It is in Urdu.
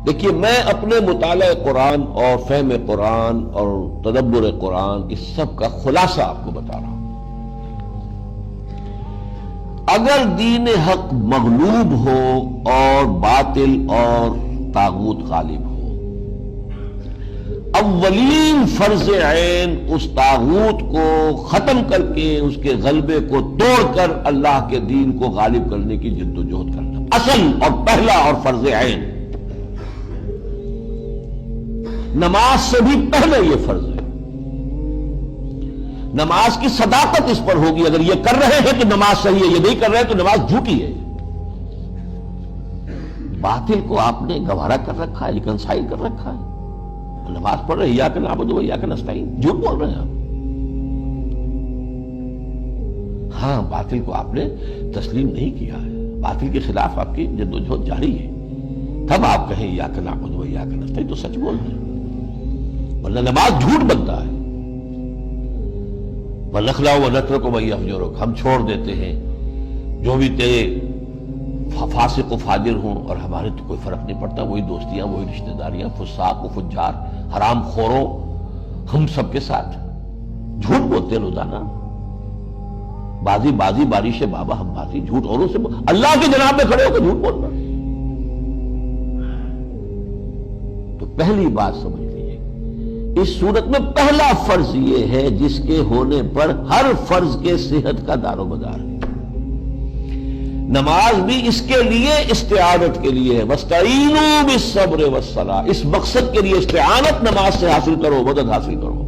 دیکھیے میں اپنے مطالعہ قرآن اور فہم قرآن اور تدبر قرآن اس سب کا خلاصہ آپ کو بتا رہا ہوں۔ اگر دین حق مغلوب ہو اور باطل اور طاغوت غالب ہو، اولین فرض عین اس طاغوت کو ختم کر کے اس کے غلبے کو توڑ کر اللہ کے دین کو غالب کرنے کی جد و جہد کرنا، اصل اور پہلا اور فرض عین۔ نماز سے بھی پہلے یہ فرض ہے۔ نماز کی صداقت اس پر ہوگی، اگر یہ کر رہے ہیں تو نماز صحیح ہے، یہ نہیں کر رہے تو نماز جھوٹی ہے۔ باطل کو آپ نے گوارا کر رکھا ہے، ریکنسائل کر رکھا ہے، نماز پڑھ رہے ایاک نعبد و ایاک نستعین، جھوٹ بول رہے ہیں آپ۔ ہاں باطل کو آپ نے تسلیم نہیں کیا ہے، باطل کے خلاف آپ کی جدوجہد جاری ہے، تب آپ کہیں ایاک نعبد و ایاک نستعین تو سچ بول رہے ہیں، ورنہ نماز جھوٹ بنتا ہے۔ وَنَخْلَعُ وَنَتْرُكُ مَن يَفْجُرُكَ، ہم چھوڑ دیتے ہیں جو بھی تیرے فاسق و فاجر ہوں، اور ہمارے تو کوئی فرق نہیں پڑتا، وہی دوستیاں، وہی رشتہ داریاں، فساق و فجار، حرام خوروں، ہم سب کے ساتھ جھوٹ بولتے ہیں روزانہ۔ بازی بارش بابا، ہم بازی جھوٹ اوروں سے اللہ کے جناب میں کھڑے ہو کے جھوٹ بولنا۔ تو پہلی بات سمجھ لیجیے، اس صورت میں پہلا فرض یہ ہے جس کے ہونے پر ہر فرض کے صحت کا دار و مدار ہے۔ نماز بھی اس کے لیے استعانت کے لیے ہے، وَاسْتَعِینُوا بِالصَّبْرِ وَالصَّلَاةِ، اس مقصد کے لیے استعانت نماز سے حاصل کرو، مدد حاصل کرو۔